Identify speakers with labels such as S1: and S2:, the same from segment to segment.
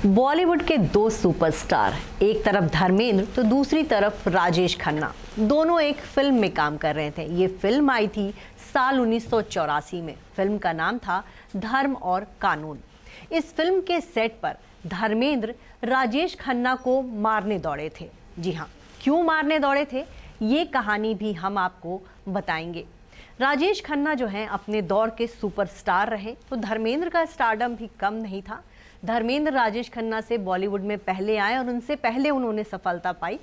S1: बॉलीवुड के दो सुपरस्टार, एक तरफ धर्मेंद्र तो दूसरी तरफ राजेश खन्ना, दोनों एक फिल्म में काम कर रहे थे। ये फिल्म आई थी साल 1984 में। फिल्म का नाम था धर्म और कानून। इस फिल्म के सेट पर धर्मेंद्र राजेश खन्ना को मारने दौड़े थे। जी हाँ, क्यों मारने दौड़े थे ये कहानी भी हम आपको बताएंगे। राजेश खन्ना जो हैं अपने दौर के सुपरस्टार रहे, तो धर्मेंद्र का स्टारडम भी कम नहीं था। धर्मेंद्र राजेश खन्ना से बॉलीवुड में पहले आए और उनसे पहले उन्होंने सफलता पाई।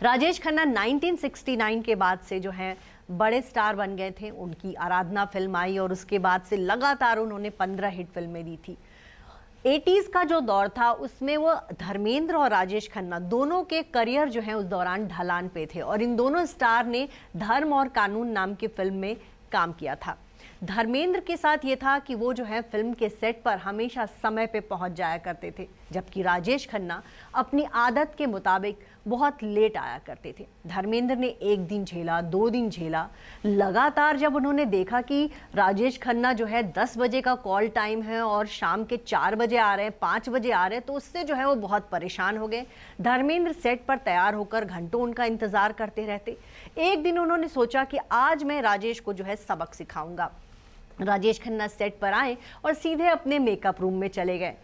S1: राजेश खन्ना 1969 के बाद से जो है बड़े स्टार बन गए थे। उनकी आराधना फिल्म आई और उसके बाद से लगातार उन्होंने 15 हिट फिल्में दी थी। 80s का जो दौर था उसमें वो धर्मेंद्र और राजेश खन्ना दोनों के करियर जो है उस दौरान ढलान पे थे और इन दोनों स्टार ने धर्म और कानून नाम की फिल्म में काम किया था। धर्मेंद्र के साथ ये था कि वो जो है फिल्म के सेट पर हमेशा समय पे पहुंच जाया करते थे, जबकि राजेश खन्ना अपनी आदत के मुताबिक बहुत लेट आया करते थे। धर्मेंद्र ने एक दिन झेला, 2 दिन झेला, लगातार जब उन्होंने देखा कि राजेश खन्ना जो है 10 बजे का कॉल टाइम है और शाम के 4 बजे आ रहे हैं, 5 बजे आ रहे हैं, तो उससे जो है वो बहुत परेशान हो गए। धर्मेंद्र सेट पर तैयार होकर घंटों उनका इंतजार करते रहते। एक दिन उन्होंने सोचा कि आज मैं राजेश को जो है सबक सिखाऊंगा। राजेश खन्ना सेट पर आए और सीधे अपने मेकअप रूम में चले गए।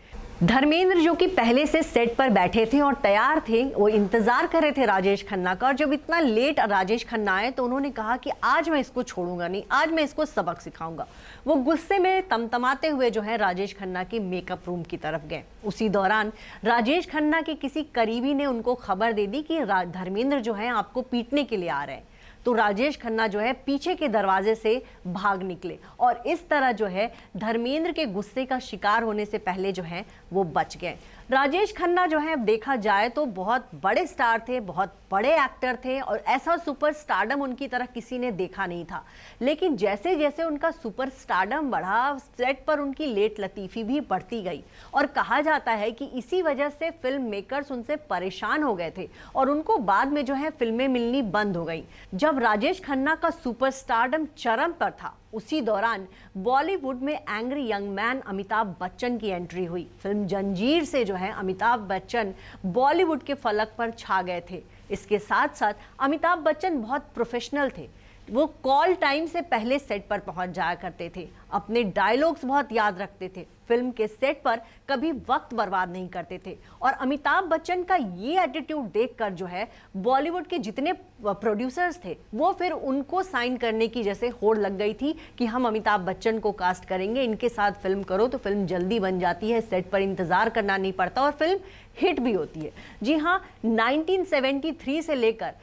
S1: धर्मेंद्र जो कि पहले से सेट पर बैठे थे और तैयार थे, वो इंतजार कर रहे थे राजेश खन्ना का। और जब इतना लेट राजेश खन्ना आए तो उन्होंने कहा कि आज मैं इसको छोड़ूंगा नहीं, आज मैं इसको सबक सिखाऊंगा। वो गुस्से में तमतमाते हुए जो है राजेश खन्ना के मेकअप रूम की तरफ गए। उसी दौरान राजेश खन्ना के किसी करीबी ने उनको खबर दे दी कि धर्मेंद्र जो है आपको पीटने के लिए आ रहे हैं। तो राजेश खन्ना जो है पीछे के दरवाजे से भाग निकले और इस तरह जो है धर्मेंद्र के गुस्से का शिकार होने से पहले जो है वो बच गए। राजेश खन्ना जो है देखा जाए तो बहुत बड़े स्टार थे, बहुत बड़े एक्टर थे और ऐसा सुपर स्टारडम उनकी तरह किसी ने देखा नहीं था। लेकिन जैसे जैसे उनका सुपर स्टारडम बढ़ा, सेट पर उनकी लेट लतीफ़ी भी बढ़ती गई और कहा जाता है कि इसी वजह से फिल्म मेकर्स उनसे परेशान हो गए थे और उनको बाद में जो है फिल्में मिलनी बंद हो गई। जब राजेश खन्ना का सुपर स्टारडम चरम पर था, उसी दौरान बॉलीवुड में angry young man Amitabh Bachchan की एंट्री हुई। फिल्म जंजीर से जो है अमिताभ बच्चन बॉलीवुड के फलक पर छा गए थे। इसके साथ साथ अमिताभ बच्चन बहुत प्रोफेशनल थे। वो कॉल टाइम से पहले सेट पर पहुंच जाया करते थे, अपने डायलॉग्स बहुत याद रखते थे, फिल्म के सेट पर कभी वक्त बर्बाद नहीं करते थे। और अमिताभ बच्चन का ये एटीट्यूड देखकर जो है बॉलीवुड के जितने प्रोड्यूसर्स थे वो फिर उनको साइन करने की जैसे होड़ लग गई थी कि हम अमिताभ बच्चन को कास्ट करेंगे, इनके साथ फिल्म करो तो फिल्म जल्दी बन जाती है, सेट पर इंतजार करना नहीं पड़ता और फिल्म हिट भी होती है। जी हाँ, 1973 से लेकर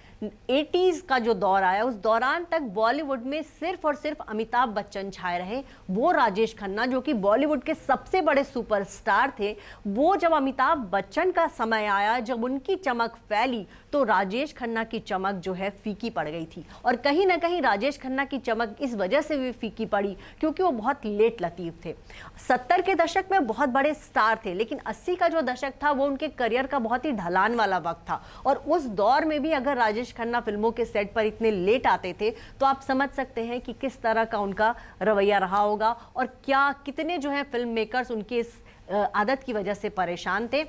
S1: 80s का जो दौर आया उस दौरान तक बॉलीवुड में सिर्फ और सिर्फ अमिताभ बच्चन छाए रहे। वो राजेश खन्ना जो कि बॉलीवुड के सबसे बड़े सुपरस्टार थे, वो जब अमिताभ बच्चन का समय आया, जब उनकी चमक फैली तो राजेश खन्ना की चमक जो है फीकी पड़ गई थी। और कहीं ना कहीं राजेश खन्ना की चमक इस वजह से भी फीकी पड़ी क्योंकि वो बहुत लेट लतीफ थे। 70 के दशक में बहुत बड़े स्टार थे, लेकिन 80 का जो दशक था वो उनके करियर का बहुत ही ढलान वाला वक्त था। और उस दौर में भी अगर राजेश खन्ना फिल्मों के सेट पर इतने लेट आते थे तो आप समझ सकते हैं कि किस तरह का उनका रवैया रहा होगा और क्या कितने जो है फिल्म मेकर्स उनकी इस आदत की वजह से परेशान थे।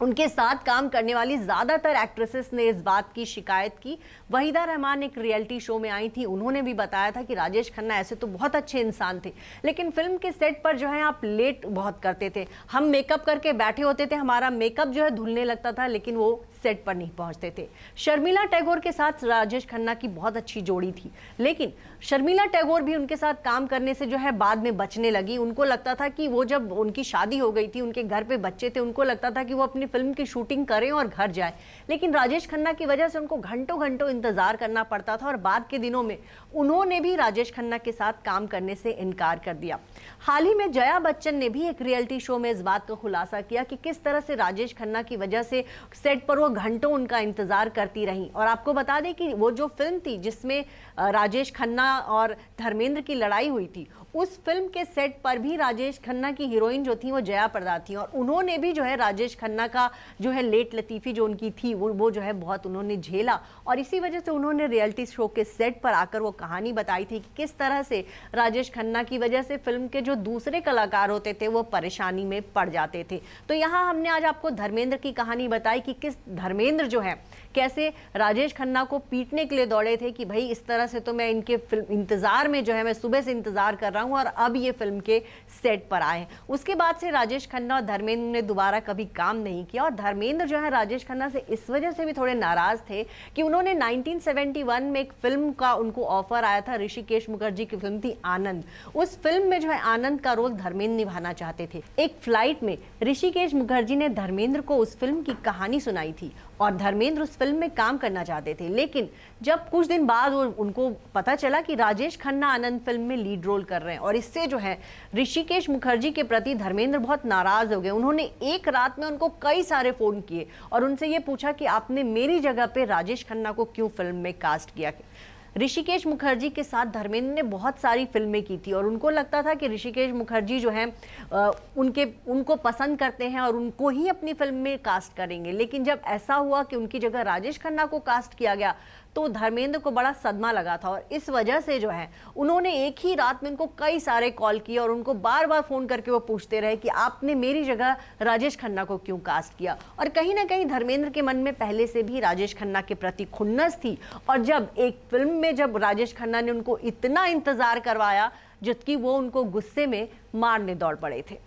S1: उनके साथ काम करने वाली ज़्यादातर एक्ट्रेसेस ने इस बात की शिकायत की। वहीदा रहमान एक रियलिटी शो में आई थी, उन्होंने भी बताया था कि राजेश खन्ना ऐसे तो बहुत अच्छे इंसान थे, लेकिन फिल्म के सेट पर जो है आप लेट बहुत करते थे। हम मेकअप करके बैठे होते थे, हमारा मेकअप जो है धुलने लगता था, लेकिन वो सेट पर नहीं पहुंचते थे। शर्मिला टैगोर के साथ राजेश खन्ना की बहुत अच्छी जोड़ी थी, लेकिन शर्मिला टैगोर भी उनके साथ काम करने से जो है बाद में बचने लगी। उनको लगता था कि वो जब उनकी शादी हो गई थी, उनके घर पे बच्चे थे, उनको लगता था कि वो अपनी फिल्म की शूटिंग करें और घर जाए, लेकिन राजेश खन्ना की वजह से उनको घंटों घंटों इंतजार करना पड़ता था और बाद के दिनों में उन्होंने भी राजेश खन्ना के साथ काम करने से इनकार कर दिया। हाल ही में जया बच्चन ने भी एक रियलिटी शो में इस बात का खुलासा किया कि किस तरह से राजेश खन्ना की वजह से सेट पर वो घंटों उनका इंतजार करती रहीं। और आपको बता दें कि वो जो फिल्म थी जिसमें राजेश खन्ना और धर्मेंद्र की लड़ाई हुई थी, उस फिल्म के सेट पर भी राजेश खन्ना की हीरोइन जो थी वो जया प्रदा थी, और उन्होंने भी जो है राजेश खन्ना का जो है लेट लतीफ़ी जो उनकी थी वो जो है बहुत उन्होंने झेला, और इसी वजह से उन्होंने रियलिटी शो के सेट पर आकर वो कहानी बताई थी कि किस तरह से राजेश खन्ना की वजह से फिल्म के जो दूसरे कलाकार होते थे वो परेशानी में पड़ जाते थे। तो यहाँ हमने आज आपको धर्मेंद्र की कहानी बताई कि किस धर्मेंद्र जो है कैसे राजेश खन्ना को पीटने के लिए दौड़े थे कि भाई इस तरह से तो मैं इनके फिल्म इंतजार में जो है मैं सुबह से इंतजार कर रहा हूं और अब ये फिल्म के सेट पर आए। उसके बाद से राजेश खन्ना और धर्मेंद्र ने दोबारा कभी काम नहीं किया, और धर्मेंद्र जो है राजेश खन्ना से इस वजह से भी थोड़े नाराज थे कि उन्होंने 1971 में एक फिल्म का उनको ऑफर आया था, ऋषिकेश मुखर्जी की फिल्म थी आनंद। उस फिल्म में जो है आनंद का रोल धर्मेंद्र निभाना चाहते थे। एक फ्लाइट में ऋषिकेश मुखर्जी ने धर्मेंद्र को उस फिल्म की कहानी सुनाई थी और धर्मेंद्र उस फिल्म में काम करना चाहते थे, लेकिन जब कुछ दिन बाद उनको पता चला कि राजेश खन्ना आनंद फिल्म में लीड रोल कर रहे हैं, और इससे जो है ऋषिकेश मुखर्जी के प्रति धर्मेंद्र बहुत नाराज हो गए। उन्होंने एक रात में उनको कई सारे फोन किए और उनसे ये पूछा कि आपने मेरी जगह पे राजेश खन्ना को क्यों फिल्म में कास्ट किया। ऋषिकेश मुखर्जी के साथ धर्मेंद्र ने बहुत सारी फिल्में की थी और उनको लगता था कि ऋषिकेश मुखर्जी जो है उनको पसंद करते हैं और उनको ही अपनी फिल्म में कास्ट करेंगे, लेकिन जब ऐसा हुआ कि उनकी जगह राजेश खन्ना को कास्ट किया गया तो धर्मेंद्र को बड़ा सदमा लगा था, और इस वजह से जो है उन्होंने एक ही रात में उनको कई सारे कॉल किए और उनको बार बार फोन करके वो पूछते रहे कि आपने मेरी जगह राजेश खन्ना को क्यों कास्ट किया। और कहीं ना कहीं धर्मेंद्र के मन में पहले से भी राजेश खन्ना के प्रति खुन्नस थी, और जब एक फिल्म में जब राजेश खन्ना ने उनको इतना इंतजार करवाया जबकि वो उनको गुस्से में मारने दौड़ पड़े थे।